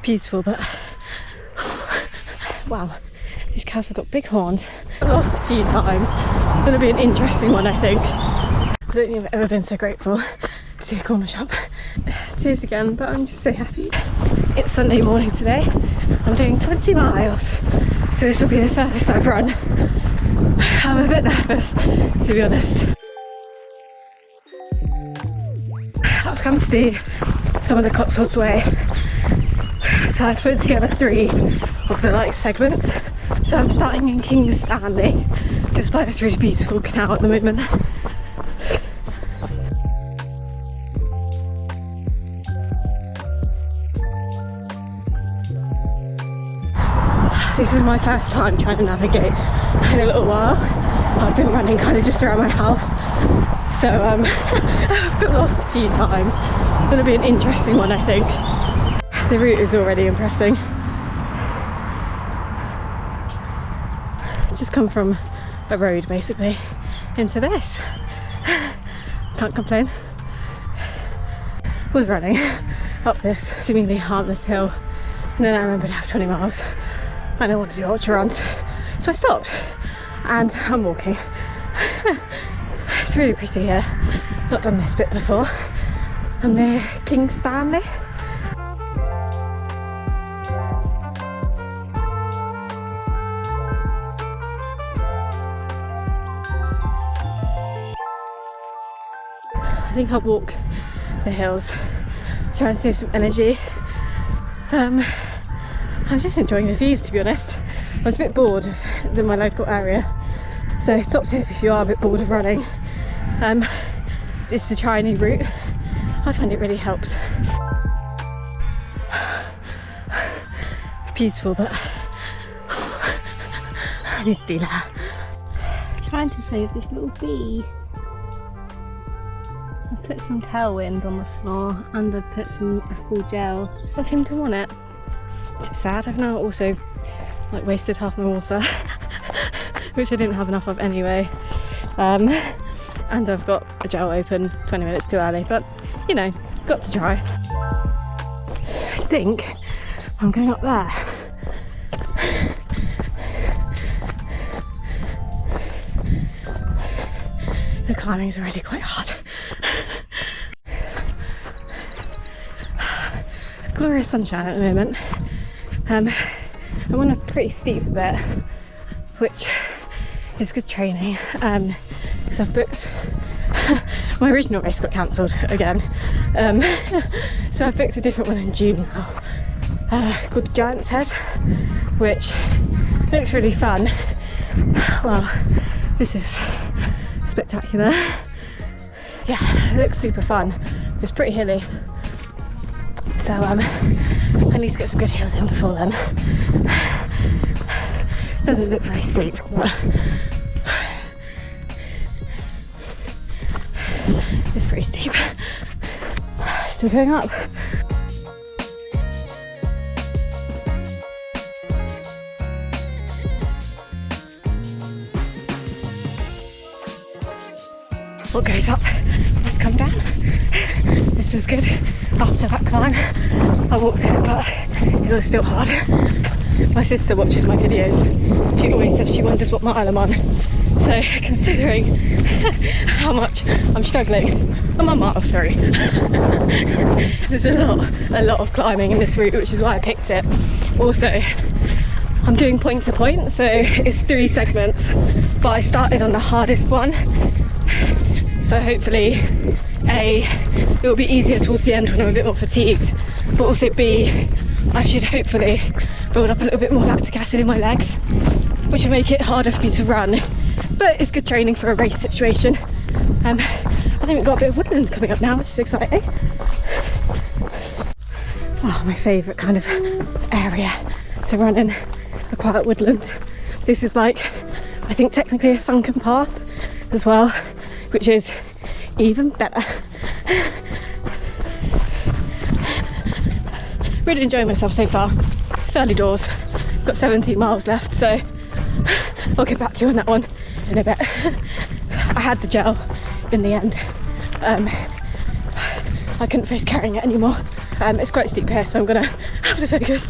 Beautiful, but wow, these cows have got big horns. I've lost a few times. It's going to be an interesting one, I think. I don't think I've ever been so grateful to see a corner shop. Tears again, but I'm just so happy. It's Sunday morning today. I'm doing 20 miles, so this will be the furthest I've run. I'm a bit nervous, to be honest. I've come to do some of the Cotswolds Way. So I've put together 3 of the segments. So I'm starting in King's Stanley, just by this really beautiful canal at the moment. This is my first time trying to navigate in a little while. I've been running kind of just around my house, so I've got lost a few times. It's going to be an interesting one, I think. The route is already impressing. Just come from a road basically into this. Can't complain. Was running up this seemingly harmless hill, and then I remembered I have 20 miles and I want to do ultra runs, so I stopped and I'm walking. It's really pretty here. Not done this bit before. I'm near King's Stanley. I think I'll walk the hills, try and save some energy. I'm just enjoying the views, to be honest. I was a bit bored of my local area, so top tip if you are a bit bored of running is to try a new route. I find it really helps. Beautiful, but I need to do that. Trying to save this little bee. I've put some tailwind on the floor and I've put some apple gel. Does seem to want it. Which is sad. I've now also wasted half my water, which I didn't have enough of anyway. And I've got a gel open 20 minutes too early, but you know, got to try. I think I'm going up there. The climbing's already quite hard. Glorious sunshine at the moment. I'm on a pretty steep bit, which is good training, because I've booked my original race got cancelled again, so I've booked a different one in June now, called the Giant's Head, which looks really fun. Well, this is spectacular. Yeah, it looks super fun. It's pretty hilly, so I need to get some good heels in before then. Doesn't look very steep, but it's pretty steep. Still going up. What goes up must come down. This feels good. After that climb, I walked it, but it was still hard. My sister watches my videos. She always says she wonders what mile I'm on. So considering how much I'm struggling, I'm on mile 3. There's a lot of climbing in this route, which is why I picked it. Also, I'm doing point to point, so it's 3 segments, but I started on the hardest one. So hopefully A, it will be easier towards the end when I'm a bit more fatigued, but also B, I should hopefully build up a little bit more lactic acid in my legs, which will make it harder for me to run, but it's good training for a race situation. I think we've got a bit of woodland coming up now, which is exciting. Oh, my favourite kind of area to run in, a quiet woodland. This is I think technically a sunken path as well, which is even better. Really enjoying myself so far. It's early doors, got 17 miles left, so I'll get back to you on that one in a bit. I had the gel in the end, I couldn't face carrying it anymore. It's quite steep here, so I'm gonna have to focus.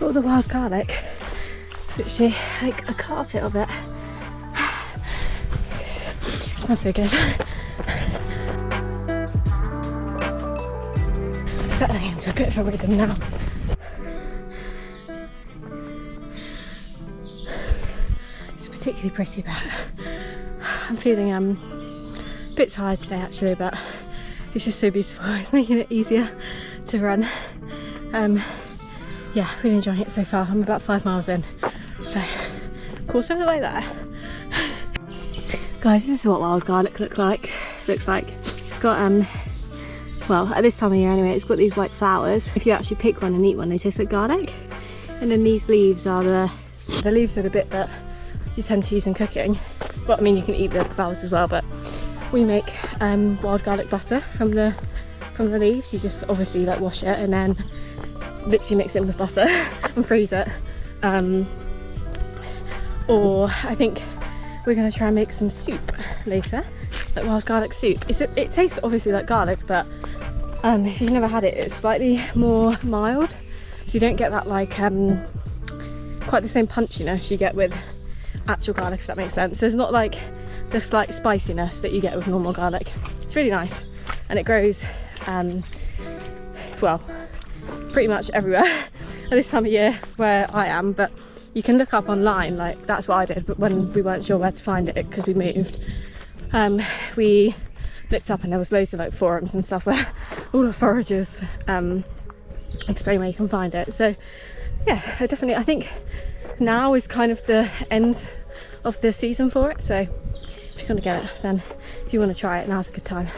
All the wild garlic. It's literally like a carpet of it. It smells so good. Settling into a bit of a rhythm now. It's particularly pretty, but I'm feeling a bit tired today actually, but it's just so beautiful. It's making it easier to run. Yeah, really enjoying it so far. I'm about 5 miles in, so course of the way there. Guys, this is what wild garlic looks like. It's got well, at this time of year anyway, it's got these white flowers. If you actually pick one and eat one, they taste like garlic. And then these leaves are the leaves are the bit that you tend to use in cooking. Well, I mean, you can eat the flowers as well, but we make wild garlic butter from the leaves. You just obviously like wash it and then literally mix it with butter and freeze it. Or I think we're going to try and make some soup later, like wild garlic soup. It tastes obviously like garlic, but if you've never had it, it's slightly more mild, so you don't get that like quite the same punchiness you get with actual garlic, if that makes sense. There's not like the slight spiciness that you get with normal garlic. It's really nice, and it grows well, pretty much everywhere at this time of year where I am, but you can look up online, like that's what I did, but when we weren't sure where to find it because we moved, we looked up and there was loads of like forums and stuff where all the foragers explain where you can find it. So yeah, I think now is kind of the end of the season for it, so if you're gonna get it, then if you want to try it, now's a good time.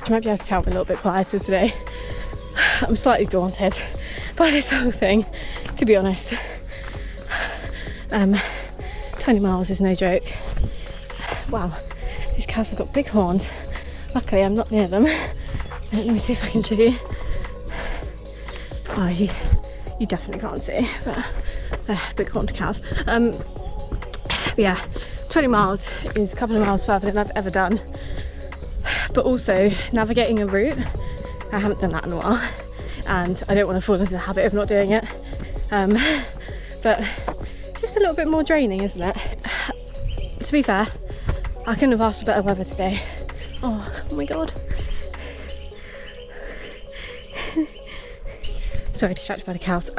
You might be able to tell I'm a little bit quieter today. I'm slightly daunted by this whole thing, to be honest. 20 miles is no joke. Wow, these cows have got big horns. Luckily I'm not near them. Let me see if I can show you. Oh, you definitely can't see, but they're big horned cows. But yeah, 20 miles is a couple of miles further than I've ever done, but also navigating a route, I haven't done that in a while, and I don't want to fall into the habit of not doing it. But just a little bit more draining, isn't it? To be fair, I couldn't have asked for better weather today. Oh my god. Sorry, distracted by the cows.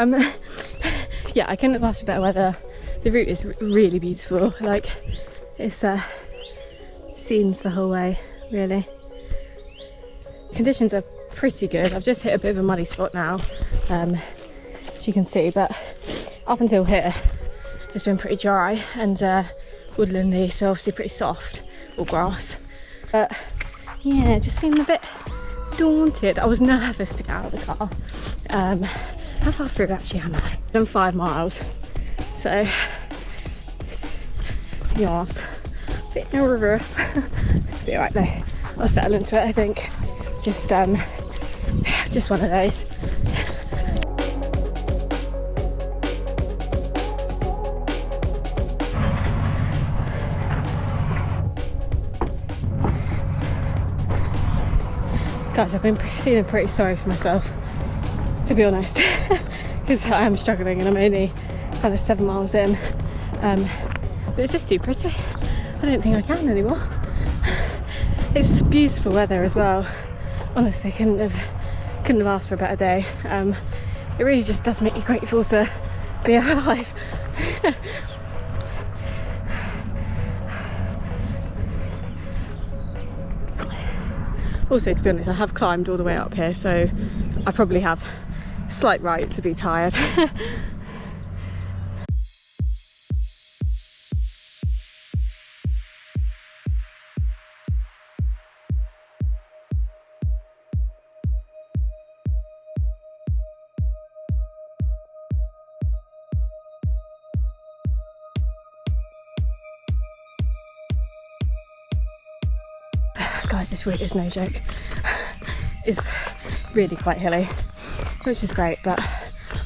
Yeah, I couldn't have asked for better weather. The route is really beautiful. Like, it's scenes the whole way, really. Conditions are pretty good. I've just hit a bit of a muddy spot now, as you can see, but up until here it's been pretty dry and woodlandy, so obviously pretty soft, all grass. But yeah, just feeling a bit daunted. I was nervous to get out of the car. How far through actually am I? I've done 5 miles, so yes, a bit nervous. Be alright though, I'll settle into it, I think. Just one of those. Guys, I've been feeling pretty sorry for myself, to be honest, because I am struggling and I'm only kind of 7 miles in, but it's just too pretty. I don't think I can anymore. It's beautiful weather as well. Honestly, couldn't have asked for a better day. It really just does make you grateful to be alive. Also, to be honest, I have climbed all the way up here, so I probably have slight right to be tired. Guys, this route is no joke. It's really quite hilly, which is great, but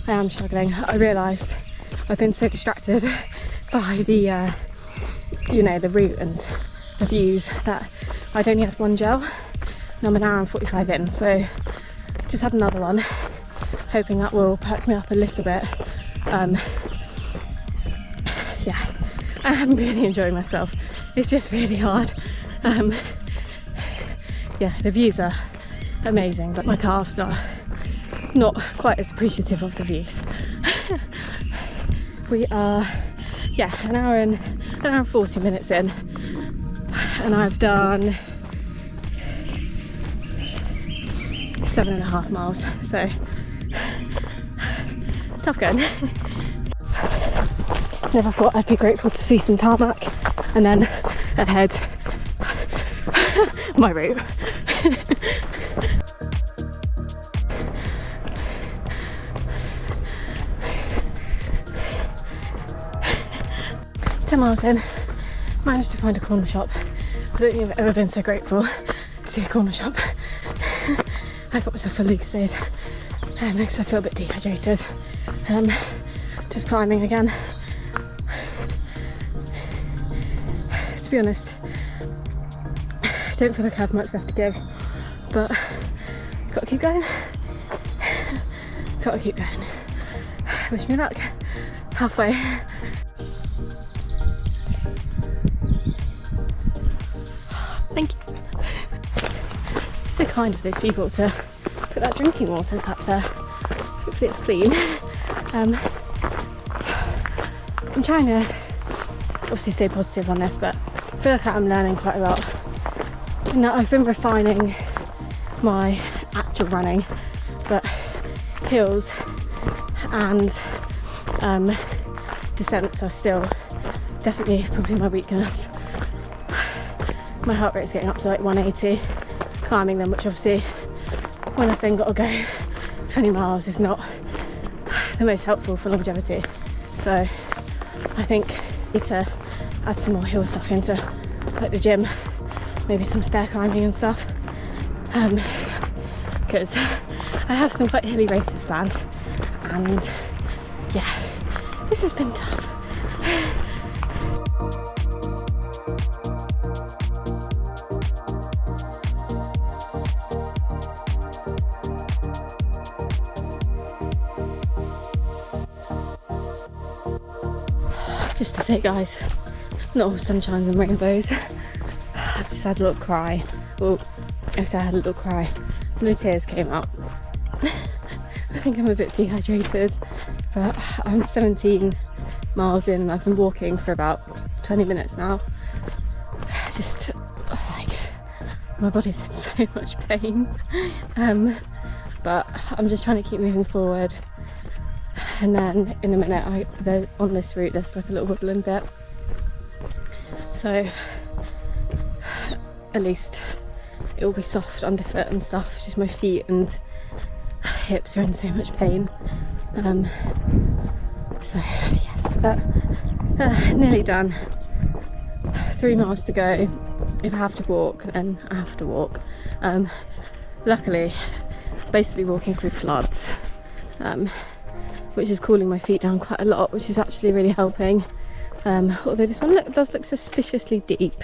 I am struggling. I realised I've been so distracted by the you know, the route and the views that I'd only had one gel. and I'm an hour and 45 in, so just had another one, hoping that will perk me up a little bit. Yeah, I'm really enjoying myself. It's just really hard. Yeah, the views are amazing, but my calves are not quite as appreciative of the views. We are, yeah, an hour and 40 minutes in, and I've done 7.5 miles, so tough going. Never thought I'd be grateful to see some tarmac, and then ahead, my route. 10 miles in, managed to find a corner shop. I don't think I've ever been so grateful to see a corner shop. I got myself a Lucid because I feel a bit dehydrated. Just climbing again. To be honest, I don't feel like I have much left to give, but gotta keep going. Gotta keep going. Wish me luck. Halfway. Thank you. So kind of those people to put that drinking water up there. Hopefully it's clean. I'm trying to obviously stay positive on this, but I feel like I'm learning quite a lot. You know, I've been refining my actual running, but hills and descents are still definitely probably my weakness. My heart rate's getting up to like 180 climbing them, which obviously when I've then got to go 20 miles is not the most helpful for longevity. So I think I need to add some more hill stuff into like the gym, maybe some stair climbing and stuff, because I have some quite hilly races planned, and yeah, this has been tough. Just to say, guys, not all sunshines and rainbows. I've just had a little cry. Well, I say I had a little cry. No tears came out. I think I'm a bit dehydrated, but I'm 17 miles in and I've been walking for about 20 minutes now. Just like, my body's in so much pain. But I'm just trying to keep moving forward. And then in a minute, on this route there's like a little woodland bit, so at least it will be soft underfoot and stuff. It's just my feet and hips are in so much pain. So yes, but nearly done. 3 miles to go. If I have to walk, then I have to walk. Luckily, basically walking through floods, which is cooling my feet down quite a lot, which is actually really helping. Although this one does look suspiciously deep.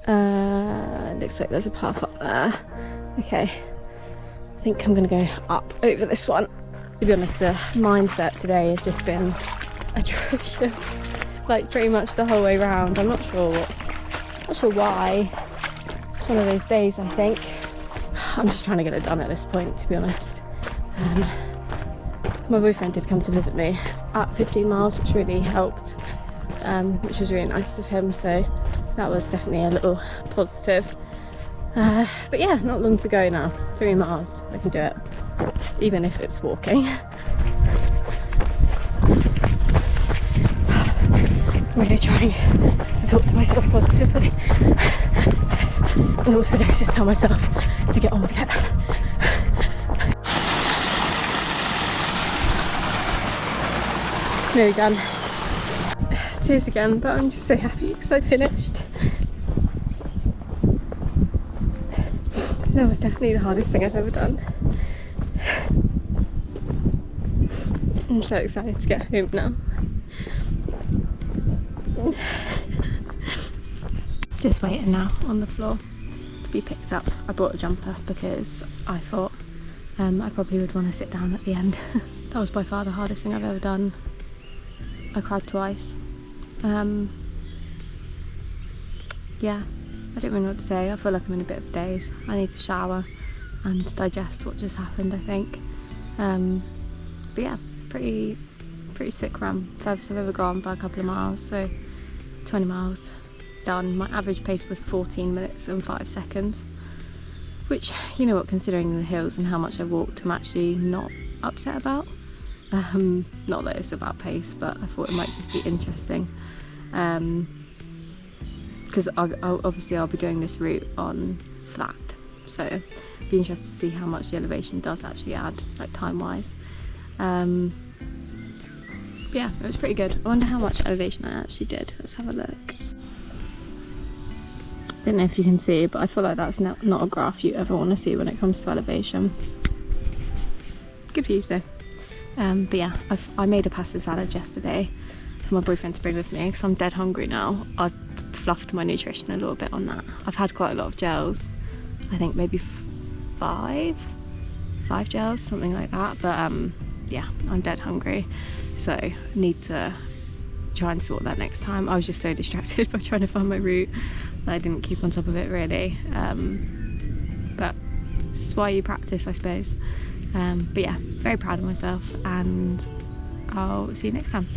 Looks like there's a path up there. Okay, I think I'm gonna go up over this one. To be honest, the mindset today has just been atrocious, like pretty much the whole way round. I'm not sure why. It's one of those days, I think. I'm just trying to get it done at this point, to be honest. My boyfriend did come to visit me at 15 miles, which really helped, which was really nice of him, so that was definitely a little positive. But yeah, not long to go now. 3 miles, I can do it, even if it's walking. I'm really trying to talk to myself positively, and also just tell myself to get on with it. Nearly done. Tears again, but I'm just so happy because I finished. That was definitely the hardest thing I've ever done. I'm so excited to get home now. Just waiting now on the floor to be picked up. I brought a jumper because I thought I probably would want to sit down at the end. That was by far the hardest thing I've ever done. I cried twice. Yeah, I don't really know what to say. I feel like I'm in a bit of a daze. I need to shower and digest what just happened, I think. But yeah, pretty sick run. Furthest I've ever gone by a couple of miles, so 20 miles done. My average pace was 14 minutes and 5 seconds, which, you know what, considering the hills and how much I've walked, I'm actually not upset about. Not that it's about pace, but I thought it might just be interesting. Because obviously I'll be doing this route on flat, so it'd be interested to see how much the elevation does actually add, like time-wise. But yeah, it was pretty good. I wonder how much elevation I actually did. Let's have a look. I don't know if you can see, but I feel like that's not a graph you ever want to see when it comes to elevation. Good views though. But yeah, I made a pasta salad yesterday for my boyfriend to bring with me because I'm dead hungry now. I fluffed my nutrition a little bit on that. I've had quite a lot of gels. I think maybe five gels, something like that. But yeah, I'm dead hungry, so I need to try and sort that next time. I was just so distracted by trying to find my route that I didn't keep on top of it really. But this is why you practice, I suppose. But yeah, very proud of myself, and I'll see you next time.